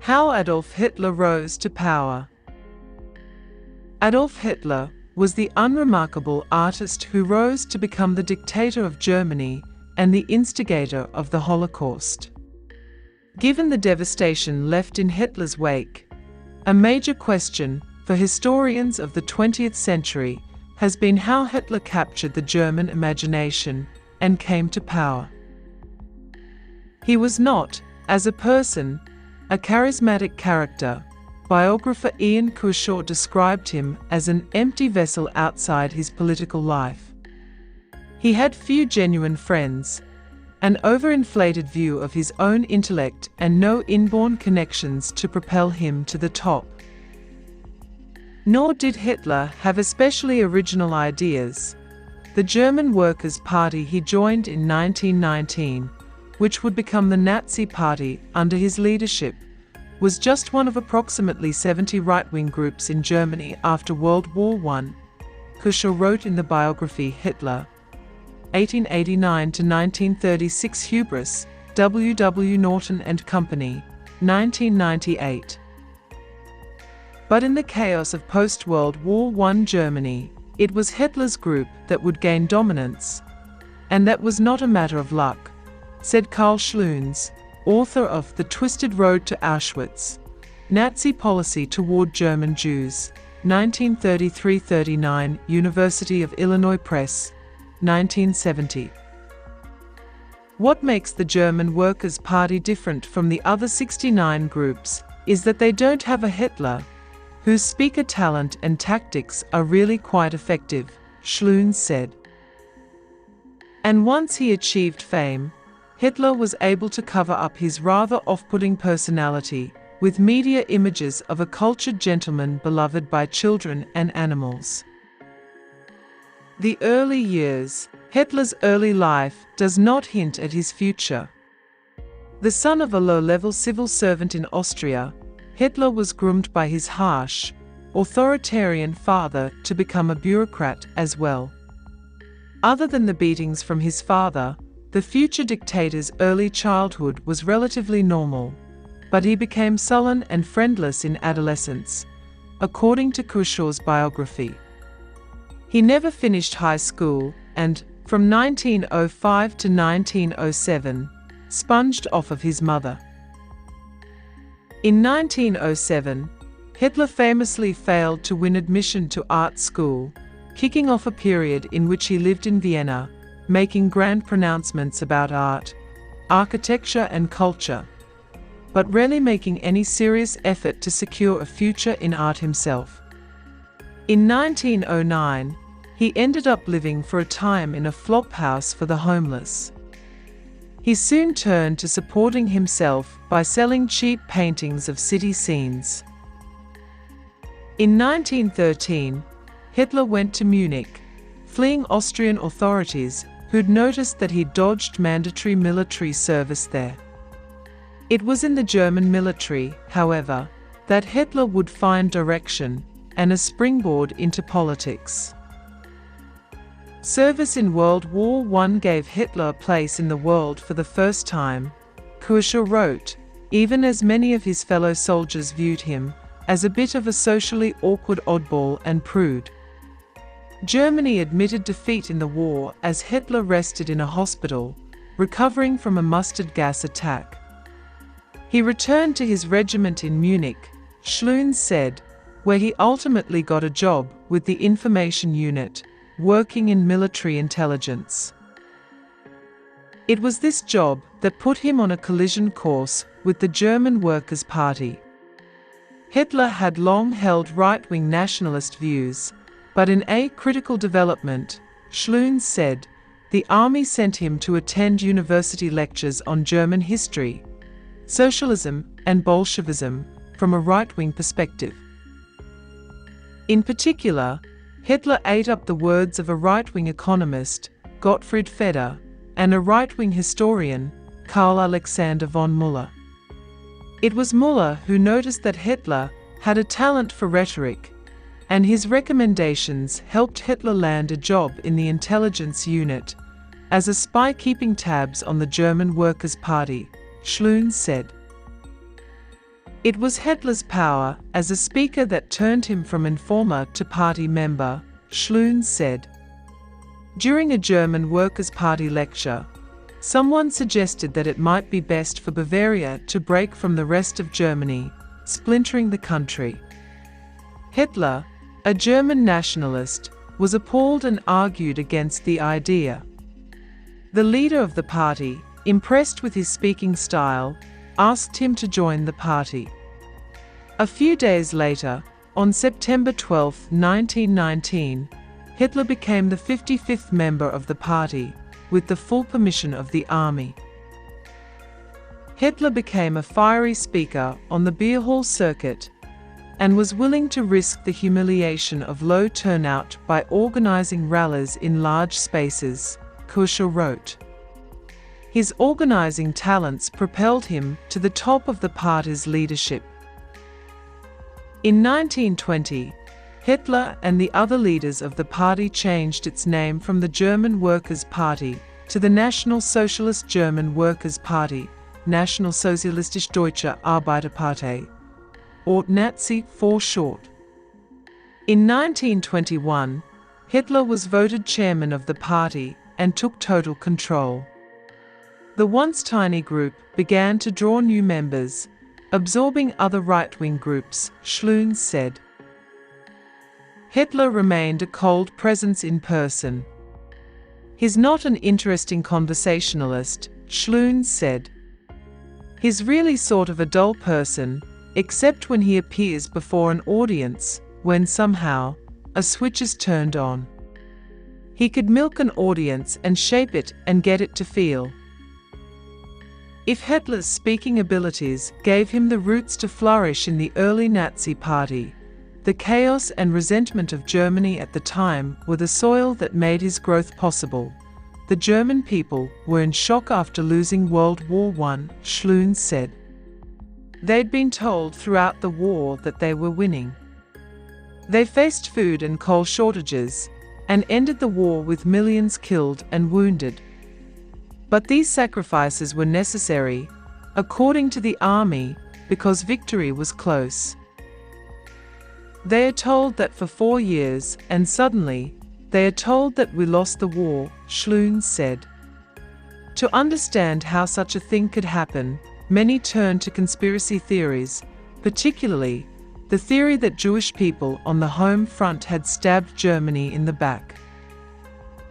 How Adolf Hitler rose to power. Adolf Hitler was the unremarkable artist who rose to become the dictator of Germany and the instigator of the Holocaust. Given the devastation left in Hitler's wake, a major question for historians of the 20th century has been how Hitler captured the German imagination and came to power. He was not, as a person, a charismatic character. Biographer Ian Kershaw described him as an empty vessel outside his political life. He had few genuine friends, an overinflated view of his own intellect, and no inborn connections to propel him to the top. Nor did Hitler have especially original ideas. The German Workers' Party he joined in 1919, which would become the Nazi Party under his leadership, was just one of approximately 70 right-wing groups in Germany after World War I. Kershaw wrote in the biography Hitler, 1889–1936 Hubris, W. W. Norton and Company, 1998. But in the chaos of post-World War I Germany, it was Hitler's group that would gain dominance. And that was not a matter of luck, said Karl Schluns, author of The Twisted Road to Auschwitz, Nazi Policy Toward German Jews, 1933–39, University of Illinois Press, 1970. What makes the German Workers' Party different from the other 69 groups is that they don't have a Hitler, whose speaker talent and tactics are really quite effective, Schluns said. And once he achieved fame, Hitler was able to cover up his rather off-putting personality with media images of a cultured gentleman beloved by children and animals. The early years, Hitler's early life, does not hint at his future. The son of a low-level civil servant in Austria, Hitler was groomed by his harsh, authoritarian father to become a bureaucrat as well. Other than the beatings from his father, the future dictator's early childhood was relatively normal, but he became sullen and friendless in adolescence, according to Kershaw's biography. He never finished high school and, from 1905 to 1907, sponged off of his mother. In 1907, Hitler famously failed to win admission to art school, kicking off a period in which he lived in Vienna, making grand pronouncements about art, architecture and culture, but rarely making any serious effort to secure a future in art himself. In 1909, he ended up living for a time in a flop house for the homeless. He soon turned to supporting himself by selling cheap paintings of city scenes. In 1913, Hitler went to Munich, fleeing Austrian authorities who'd noticed that he dodged mandatory military service there. It was in the German military, however, that Hitler would find direction and a springboard into politics. Service in World War I gave Hitler a place in the world for the first time, Kershaw wrote, even as many of his fellow soldiers viewed him as a bit of a socially awkward oddball and prude. Germany admitted defeat in the war as Hitler rested in a hospital, recovering from a mustard gas attack. He returned to his regiment in Munich, Schluns said, where he ultimately got a job with the information unit, working in military intelligence. It was this job that put him on a collision course with the German Workers' Party. Hitler had long held right-wing nationalist views, but in a critical development, Schluns said, the army sent him to attend university lectures on German history, socialism, and Bolshevism from a right-wing perspective. In particular, Hitler ate up the words of a right-wing economist, Gottfried Feder, and a right-wing historian, Karl Alexander von Müller. It was Müller who noticed that Hitler had a talent for rhetoric, and his recommendations helped Hitler land a job in the intelligence unit as a spy keeping tabs on the German Workers' Party, Schluns said. It was Hitler's power as a speaker that turned him from informer to party member, Schlun said. During a German Workers' Party lecture, someone suggested that it might be best for Bavaria to break from the rest of Germany, splintering the country. Hitler, a German nationalist, was appalled and argued against the idea. The leader of the party, impressed with his speaking style, asked him to join the party. A few days later, on September 12, 1919, Hitler became the 55th member of the party, with the full permission of the army. Hitler became a fiery speaker on the beer hall circuit and was willing to risk the humiliation of low turnout by organizing rallies in large spaces, Kuschel wrote. His organizing talents propelled him to the top of the party's leadership. In 1920, Hitler and the other leaders of the party changed its name from the German Workers' Party to the National Socialist German Workers' Party, Nationalsozialistische Deutsche Arbeiterpartei, or Nazi for short. In 1921, Hitler was voted chairman of the party and took total control. The once tiny group began to draw new members, absorbing other right-wing groups, Schlun said. Hitler remained a cold presence in person. He's not an interesting conversationalist, Schlun said. He's really sort of a dull person, except when he appears before an audience, when somehow a switch is turned on. He could milk an audience and shape it and get it to feel. If Hitler's speaking abilities gave him the roots to flourish in the early Nazi Party, the chaos and resentment of Germany at the time were the soil that made his growth possible. The German people were in shock after losing World War I, Schlun said. They'd been told throughout the war that they were winning. They faced food and coal shortages and ended the war with millions killed and wounded. But these sacrifices were necessary, according to the army, because victory was close. They are told that for 4 years, and suddenly, they are told that we lost the war, Schlun said. To understand how such a thing could happen, many turn to conspiracy theories, particularly the theory that Jewish people on the home front had stabbed Germany in the back.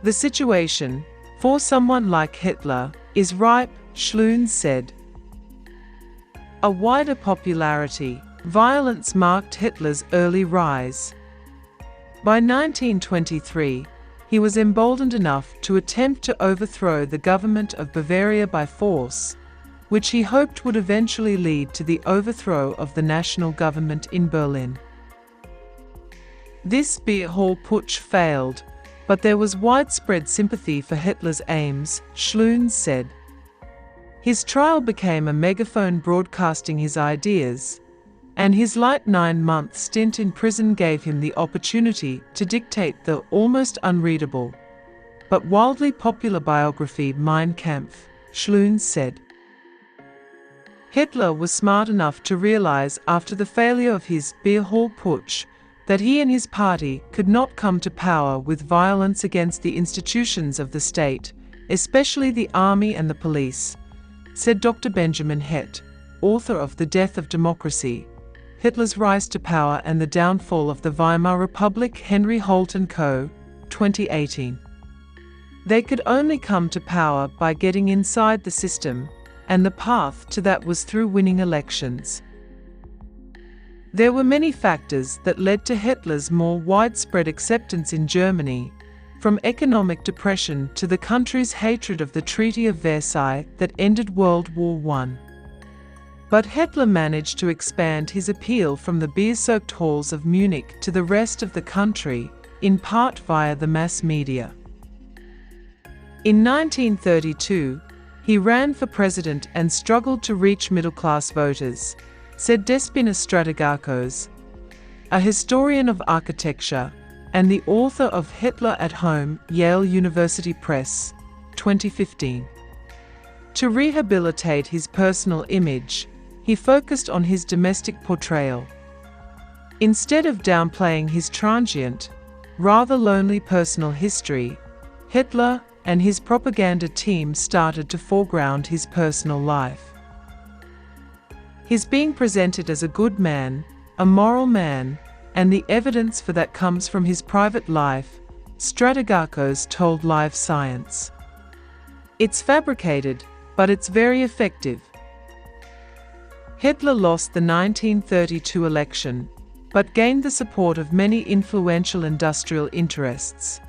The situation, for someone like Hitler, is ripe, Schlun said. A wider popularity, violence marked Hitler's early rise. By 1923, he was emboldened enough to attempt to overthrow the government of Bavaria by force, which he hoped would eventually lead to the overthrow of the national government in Berlin. This beer hall putsch failed, but there was widespread sympathy for Hitler's aims, Schlun said. His trial became a megaphone broadcasting his ideas, and his light 9-month stint in prison gave him the opportunity to dictate the almost unreadable, but wildly popular biography Mein Kampf, Schlun said. Hitler was smart enough to realize after the failure of his beer hall putsch that he and his party could not come to power with violence against the institutions of the state, especially the army and the police, said Dr. Benjamin Hett, author of The Death of Democracy, Hitler's Rise to Power and the Downfall of the Weimar Republic, Henry Holt & Co., 2018. They could only come to power by getting inside the system, and the path to that was through winning elections. There were many factors that led to Hitler's more widespread acceptance in Germany, from economic depression to the country's hatred of the Treaty of Versailles that ended World War I. But Hitler managed to expand his appeal from the beer-soaked halls of Munich to the rest of the country, in part via the mass media. In 1932, he ran for president and struggled to reach middle-class voters, said Despina Strategakos, a historian of architecture and the author of Hitler at Home, Yale University Press, 2015. To rehabilitate his personal image, he he focused on his domestic portrayal. Instead of downplaying his transient, rather lonely personal history, Hitler and his propaganda team started to foreground his personal life. He's being presented as a good man, a moral man, and the evidence for that comes from his private life, Strategakos told Live Science. It's fabricated, but it's very effective. Hitler lost the 1932 election, but gained the support of many influential industrial interests.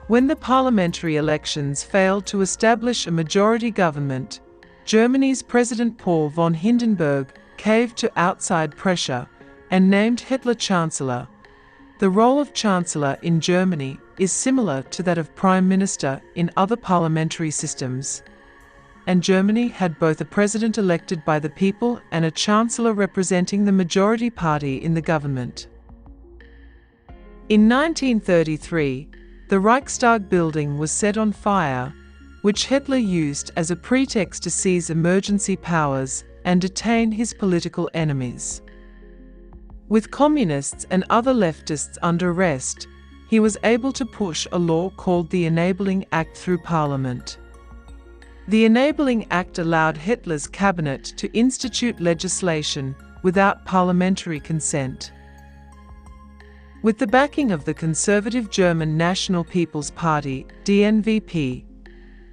When the parliamentary elections failed to establish a majority government, Germany's President Paul von Hindenburg caved to outside pressure and named Hitler Chancellor. The role of Chancellor in Germany is similar to that of Prime Minister in other parliamentary systems, and Germany had both a president elected by the people and a chancellor representing the majority party in the government. In 1933, the Reichstag building was set on fire, which Hitler used as a pretext to seize emergency powers and detain his political enemies. With communists and other leftists under arrest, he was able to push a law called the Enabling Act through Parliament. The Enabling Act allowed Hitler's cabinet to institute legislation without parliamentary consent. With the backing of the conservative German National People's Party, DNVP,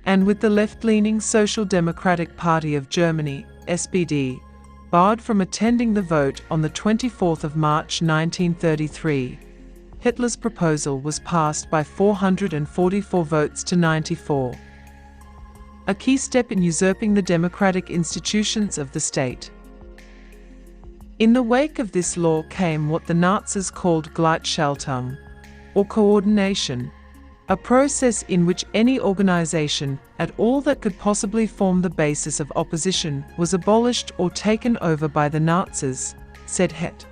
and with the left-leaning Social Democratic Party of Germany, SPD, barred from attending the vote on the 24th of March 1933, Hitler's proposal was passed by 444 votes to 94. A key step in usurping the democratic institutions of the state. In the wake of this law came what the Nazis called Gleichschaltung, or coordination, a process in which any organization at all that could possibly form the basis of opposition was abolished or taken over by the Nazis, said Het.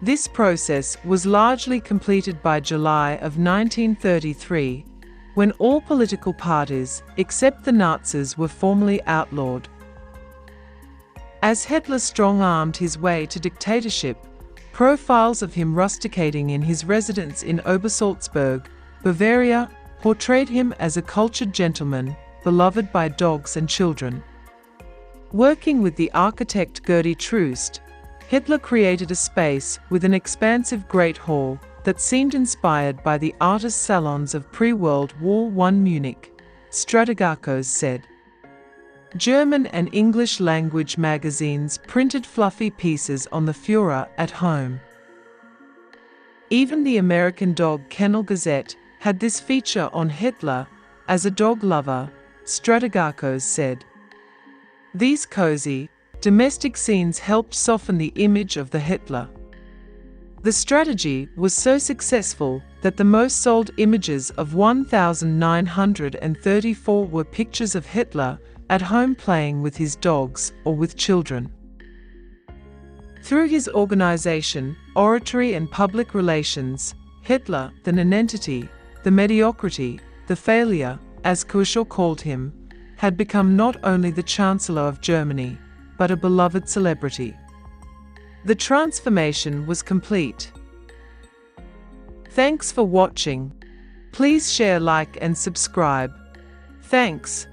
This process was largely completed by July of 1933, when all political parties, except the Nazis, were formally outlawed. As Hitler strong-armed his way to dictatorship, profiles of him rusticating in his residence in Obersalzberg, Bavaria, portrayed him as a cultured gentleman, beloved by dogs and children. Working with the architect Gerty Troost, Hitler created a space with an expansive Great Hall that seemed inspired by the artist salons of pre-World War I Munich, Strategakos said. German and English language magazines printed fluffy pieces on the Führer at home. Even the American Dog Kennel Gazette had this feature on Hitler. As a dog lover, Strategakos said, these cozy, domestic scenes helped soften the image of the Hitler. The strategy was so successful that the most sold images of 1,934 were pictures of Hitler at home playing with his dogs or with children. Through his organization, oratory and public relations, Hitler, the nonentity, the mediocrity, the failure, as Kuschel called him, had become not only the Chancellor of Germany, but a beloved celebrity. The transformation was complete. Thanks for watching. Please share, like and subscribe. Thanks.